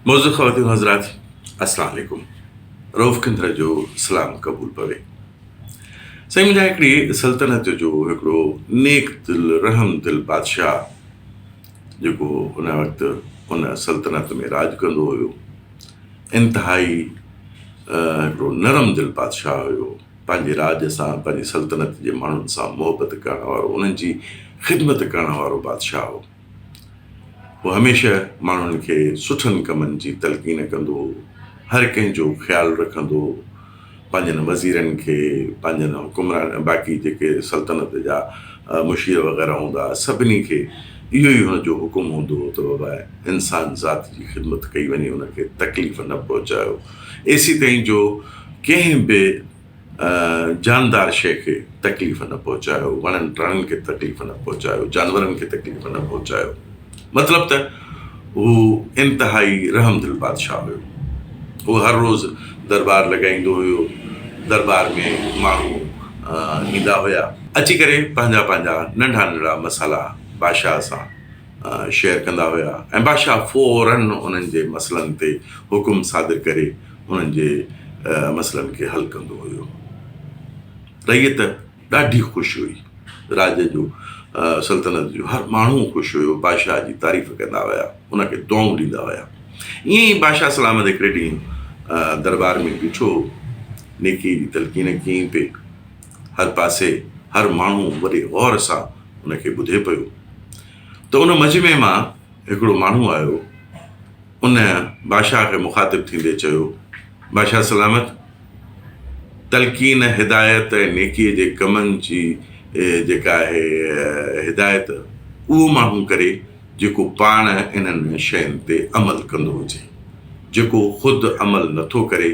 मौजूद ख़वातीन हज़रात अस्सलाम वालेकुम। रऊफ़ कंदर जो सलाम क़बूल पवे। साईं, मुंहिंजा हिकिड़ी सल्तनत जो हिकिड़ो नेक दिलि रहम दिलि बादशाह जेको उन वक़्तु उन सल्तनत में राज कंदो हुयो, इंतिहाई हिकिड़ो नरम दिलि बादशाह हुयो। पंहिंजे राज सां, पंहिंजी सल्तनत जे माण्हुनि सां मुहबत करण वारो, उन्हनि जी ख़िदमत करण वारो बादशाह हो। उहो हमेशह माण्हुनि खे सुठनि कमनि जी तलक़ीन कंदो हो, हर कंहिंजो ख़्यालु रखंदो हो। पंहिंजनि वज़ीरनि खे, पंहिंजनि हुकुमरान, बाक़ी जेके सल्तनत जा मुशीर वग़ैरह हूंदा, सभिनी खे इहो ई हुनजो हुकुम हूंदो हो त बाबा इंसान ज़ात जी ख़िदमत कई वञे, उनखे तकलीफ़ न पहुचायो। एसी ताईं जो कंहिं बि जानदार शइ खे तकलीफ़ न पहुचायो, वणनि टिणनि खे तकलीफ़ न पहुचायो, जानवरनि खे तकलीफ़ न पहुचायो। मतिलबु त हू इंतिहाई रहम दिलि बादशाह हुयो। उहो हर रोज़ु दरबार लॻाईंदो हुयो। दरबार में माण्हू ईंदा हुया, अची करे पंहिंजा पंहिंजा नंढा नंढा मसाला बादशाह सां शेयर कंदा हुया ऐं बादशाह फ़ौरन उन्हनि जे मसइलनि ते हुकुम सादिर करे उन्हनि जे मसइलनि खे हल कंदो हुयो। रैयत ॾाढी ख़ुशि हुई। राज जो सल्तनत जो हर माण्हू ख़ुशि हुयो, बादशाह जी तारीफ़ कंदा हुया, उनखे दुआऊं ॾींदा हुया। ईअं ई बादशाह सलामत हिकिड़े ॾींहुं दरबार में बीठो, नेकी जी तलक़ीन कीअं पई, हर पासे हर माण्हू वॾे गौर सां उनखे ॿुधे पियो। त उन मजमे मां हिकिड़ो माण्हू आयो, उन बादशाह खे मुखातिब थींदे चयो, बादशाह सलामत, तलक़ीन हिदायत ऐं नेकीअ जे कमनि जी जेका आहे हिदायत, उहो माण्हू करे जेको पाण इन्हनि शयुनि ते अमल कंदो हुजे। जेको ख़ुदि अमल नथो करे,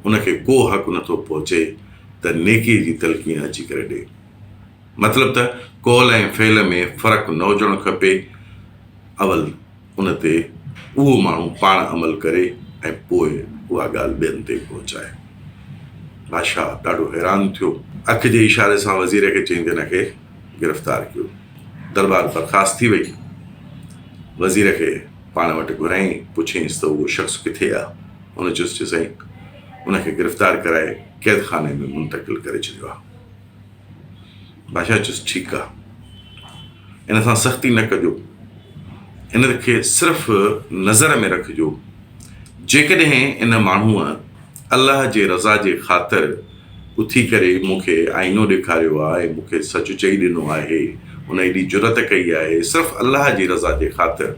उनखे को हक़ु नथो पहुचे त नेकीअ जी तलक़ीन अची करे ॾे। मतिलबु त कौल ऐं फ़ेल में फ़र्क़ु न हुजणु खपे। अवल उन ते उहो माण्हू पाण अमल करे ऐं पोइ उहा ॻाल्हि ॿियनि ते पहुचाए। बादशाह ॾाढो हैरान थियो। अखि जे इशारे सां वज़ीर खे चई त हिनखे गिरफ़्तार कयो। दरबार बर्ख़ास्त थी वई। वज़ीर खे पाण वटि घुराई, पुछियईंसि त उहो शख़्स किथे आहे। उन चयुसि साईं, उनखे गिरफ़्तार कराए क़ैद खाने में मुंतक़िल करे छॾियो आहे। बादशाह चयुसि ठीकु आहे, इन सां सख़्ती न कजो, इनखे सिर्फ़ु नज़र में रखिजो। जेकॾहिं इन माण्हूअ अलाह जे रज़ा जे ख़ातिर उथी करे मूंखे आईनो ॾेखारियो आहे, मूंखे सच चई ॾिनो आहे, उन एॾी जुरत कई आहे सिर्फ़ु अलाह जी रज़ा जे ख़ातिर,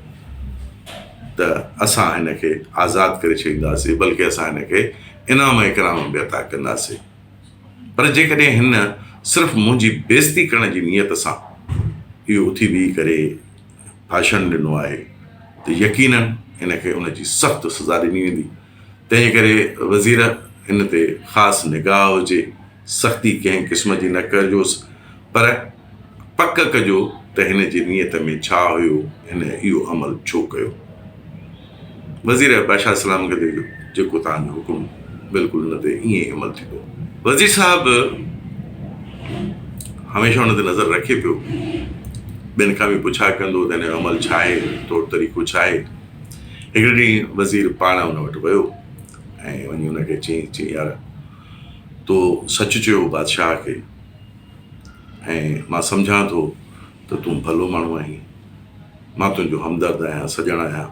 त असां हिनखे आज़ादु करे छॾींदासीं, बल्कि असां हिनखे इनाम इकराम बि अता कंदासीं। पर जेकॾहिं हिन सिर्फ़ु मुंहिंजी बेइज़ती करण जी नियत सां इहो उथी बीही करे भाषण ॾिनो आहे, त यकीनन हिनखे उनजी सख़्तु सज़ा ॾिनी वेंदी। तंहिं करे वज़ीर, इन ते ख़ासि निगाह हुजे, सख़्ती कंहिं क़िस्म जी न कजोसि, पर पक कजो त हिन जी नियत में छा हुयो, हिन इहो अमल छो कयो। वज़ीर बादशाह सलाम खे ॾेई, जेको तव्हांजो हुकुम, बिल्कुलु हुन ते ईअं ई अमल थींदो। वज़ीर साहिबु हमेशह हुन ते नज़र रखे पियो, ॿियनि खां बि पुछा कंदो त हिन जो अमल छा आहे, तौरु तरीक़ो छा आहे। हिकिड़े ॾींहुं वज़ीर पाण हुन वटि वियो ऐं वञी हुनखे चई यार, तो सच चयो बादशाह खे, ऐं मां सम्झां थो त तूं भलो माण्हू आहीं, मां तुंहिंजो हमदर्द आहियां, सॼण आहियां।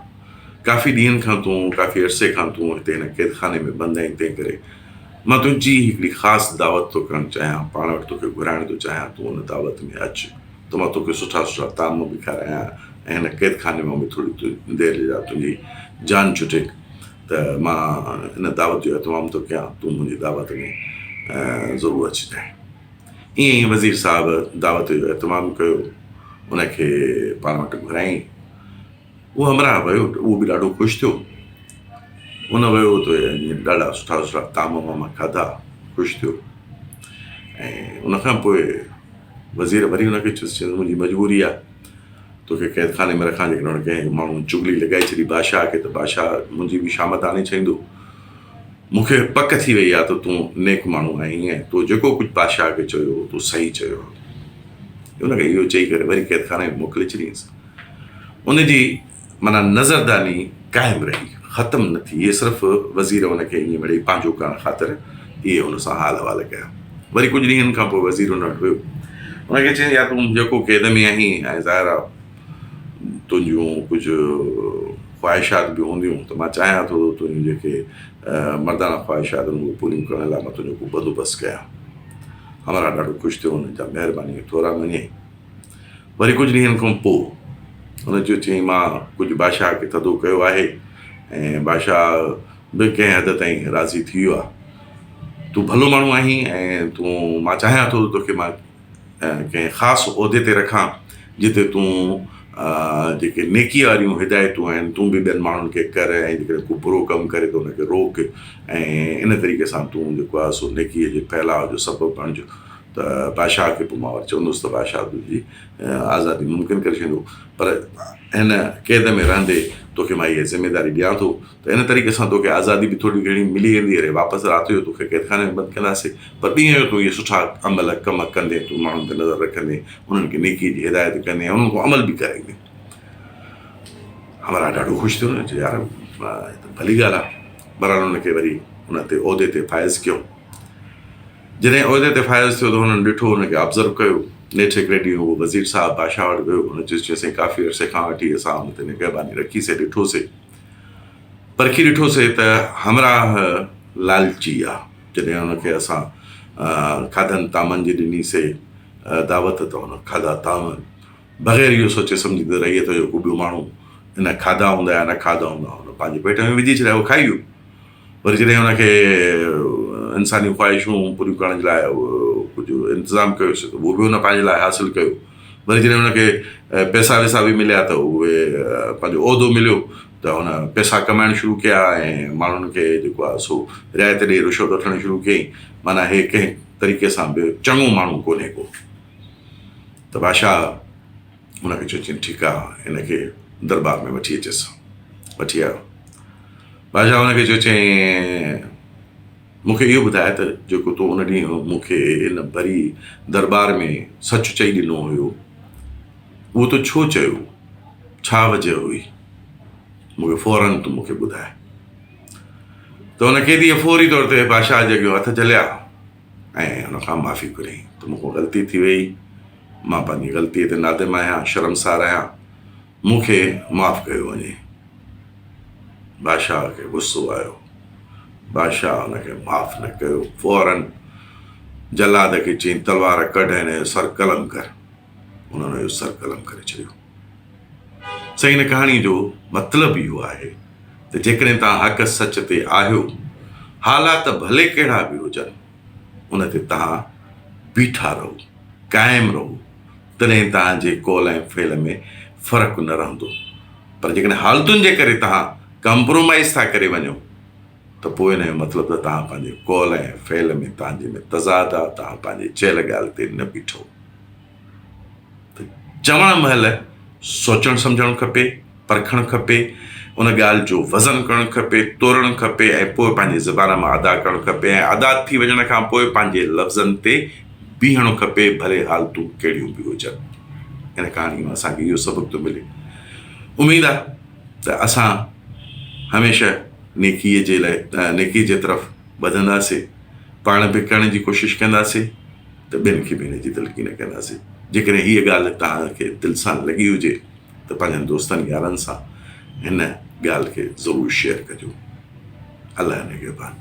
काफ़ी ॾींहंनि खां तूं, काफ़ी अरसे खां तूं हिते हिन क़ैद खाने में बंदि आहीं, तंहिं करे मां तुंहिंजी हिकिड़ी ख़ासि दावत थो करणु चाहियां, पाण वटि तोखे घुराइण थो चाहियां, तूं हुन दावत में अचु, त मां तोखे सुठा सुठा ताम बि खारायां ऐं हिन क़ैद खाने में बि थोरी देरि जा तुंहिंजी जान छुटे, त मां हिन दावत जो एतमाम थो कयां, तूं मुंहिंजी दावत में ज़रूरु अचिजांइ। ईअं ई वज़ीर साहिबु दावत जो एतमाम कयो, उनखे पाण वटि घुराई। उहो हमराह वियो, उहो बि ॾाढो ख़ुशि थियो। उन वियो त ॾाढा सुठा सुठा ताम वाम खाधा, ख़ुशि थियो। ऐं उनखां पोइ वज़ीर वरी हुनखे चयुसि, मुंहिंजी मजबूरी आहे, तोखे क़ैद खाने में रखां, जेकॾहिं कंहिं माण्हू चुगली लॻाए छॾी बादशाह खे, त बादशाह मुंहिंजी बि शामत आणे छॾींदो। मूंखे पक थी वई आहे त तूं नेक माण्हू आहीं ऐं तो जेको कुझु बादशाह खे चयो तूं सही चयो। हुनखे इहो चई करे वरी क़ैद खाने में मोकिले छॾींसि। उनजी माना नज़रदानी क़ाइमु रही, ख़तमु न थी। इहे सिर्फ़ु वज़ीर हुनखे ईअं मिड़ई पंहिंजो करणु ख़ातिर इहे हुन सां हाल अहिवाल कया। वरी कुझु ॾींहंनि खां पोइ वज़ीर हुन वटि वियो, हुनखे चयईं या तूं जेको क़ैद में आहीं ऐं ज़ाहिर आहे तुंहिंजूं कुझु ख़्वाहिशात बि हूंदियूं, त मां चाहियां थो तुंहिंजूं जेके मर्दाना ख़्वाहिशात आहिनि उहे पूरियूं करण लाइ मां तुंहिंजो को बंदोबस्तु कयां। हमारा ॾाढो ख़ुशि थियो, हुन जा महिरबानी थोरा मञे। वरी कुझु ॾींहंनि खां पोइ हुन चयो, चयईं मां कुझु बादशाह खे थधो कयो आहे ऐं बादशाह बि कंहिं हद ताईं राज़ी थी वियो आहे। तूं भलो माण्हू आहीं ऐं मां चाहियां थो तोखे मां कंहिं ख़ासि उहिदे ते रखां जिते तूं जेके नेकी वारियूं हिदायतूं आहिनि तूं बि ॿियनि माण्हुनि खे कर, ऐं जेकॾहिं को बुरो कमु करे त हुनखे रोक, ऐं इन तरीक़े सां तूं जेको आहे सो नेकीअ जे फैलाव जो सबबु बणिजो। त बादशाह खे पोइ मां वरी चवंदुसि त बादशाह तुंहिंजी आज़ादी मुमकिन करे छॾींदो, पर हिन क़ैद में रहंदे तोखे मां इहा ज़िमेदारी ॾियां थो त इन तरीक़े सां तोखे आज़ादी बि थोरी घणी मिली वेंदी। अरे वापसि राति जो तोखे क़ैदखाने में बंदि कंदासीं, पर ॾींहं जो तूं इहे सुठा अमल कम कंदे, तूं माण्हुनि ते नज़र रखंदे, उन्हनि खे नेकीअ जी हिदायत कंदे ऐं उन्हनि खां अमल बि कराईंदे। हमारा ॾाढो ख़ुशि थियो न, यार त भली ॻाल्हि आहे। बहरहाल हुनखे वरी हुन ते उहिदे ते फाइज़ कयो। जॾहिं उहिदे ते फाइज़ थियो त हुननि ॾिठो, हुनखे ऑब्ज़र्व कयो। नेठि हिकिड़े ॾींहुं उहो वज़ीर साहिबु बादशाह वटि वियो, हुन चयोसीं काफ़ी अरसे खां वठी असां हुन ते निगहबानी रखीसीं, ॾिठोसीं, परखी ॾिठोसीं त हमराह लालची आहे। जॾहिं हुनखे असां खाधनि तामनि जी ॾिनीसीं दावत, त हुन खाधा ताम बग़ैर इहो सोचे सम्झी त रहीअ त जेको ॿियो माण्हू इन खाधा हूंदा या न खाधा हूंदा, हुन पंहिंजे पेट में विझी छॾिया, उहो खाई वियो। वरी जॾहिं हुनखे इंसानी ख़्वाहिशूं पूरियूं करण जे लाइ कुझु इंतिज़ामु कयोसीं त उहो बि हुन पंहिंजे लाइ हासिलु कयो। वरी जॾहिं हुनखे पैसा वैसा बि मिलिया त उहे पंहिंजो उहिदो मिलियो त हुन पैसा कमाइणु शुरू कया ऐं माण्हुनि खे जेको आहे सो रिआयत ॾेई रिश्वत वठणु शुरू कयईं। माना हे कंहिं तरीक़े सां बि चङो माण्हू कोन्हे को। त बादशाह हुनखे चयो, चयईं ठीकु आहे, हिनखे दरबार में वठी अचेसि। वठी आयो। बादशाह हुनखे चयो, चयईं मूंखे इहो ॿुधाए त जेको तूं उन ॾींहुं मूंखे इन भरी दरबार में सच चई ॾिनो हुयो, उहो तो छो चयो, छा वजह हुई, मूंखे फौरन तूं मूंखे ॿुधाए। त हुन केॾी फौरी तौर ते बादशाह जे अॻियां हथ जलिया ऐं हुन खां माफ़ी घुरियईं त मूंखां ग़लती थी वई, मां पंहिंजी ग़लतीअ ते नादिम आहियां, शर्मसार आहियां, मूंखे माफ़ु कयो वञे। बादशाह खे गुस्सो आयो। बादशाह हुनखे माफ़ु न कयो। फौरन जलाद खे चयईं तलवार कढ ऐं हिन जो सर कलम कर। उन्हनि जो सर कलम करे छॾियो। सही, हिन कहाणी जो मतिलबु इहो आहे त जेकॾहिं तव्हां हक़ सच ते आहियो, हालात भले कहिड़ा बि हुजनि, उन ते तव्हां बीठा रहो, क़ाइमु रहो, तॾहिं तव्हांजे कौल ऐं फेल में फ़र्क़ु न रहंदो। पर जेकॾहिं हालतुनि जे करे तव्हां कंप्रोमाइज़ था करे वञो त पोइ हिन जो मतिलबु त तव्हां पंहिंजे कौल ऐं फेल में तव्हांजे में तज़ाद आहे, तव्हां पंहिंजे चयल ॻाल्हि ते न बीठो। त चवण महिल सोचणु सम्झणु खपे, परखणु खपे, उन ॻाल्हि जो वज़न करणु खपे, तोड़णु खपे ऐं पोइ पंहिंजी ज़बान मां अदा करणु खपे ऐं अदा थी वञण खां पोइ पंहिंजे लफ़्ज़नि ते बीहणो खपे, भले हालतूं कहिड़ियूं बि हुजनि। हिन कहाणी मां असांखे इहो सबक़ु थो मिले। उमेदु आहे त असां हमेशह नेकीअ जे लाइ नेकी जे तरफ़ वधंदासीं, पाण बि करण जी कोशिशि कंदासीं त ॿियनि खे बि हिन जी तलक़ीन कंदासीं। जेकॾहिं हीअ ॻाल्हि तव्हांखे दिलि सां लॻी हुजे त पंहिंजनि दोस्तनि यारनि सां हिन ॻाल्हि खे ज़रूरु शेयर कजो। अलाह निगहबान।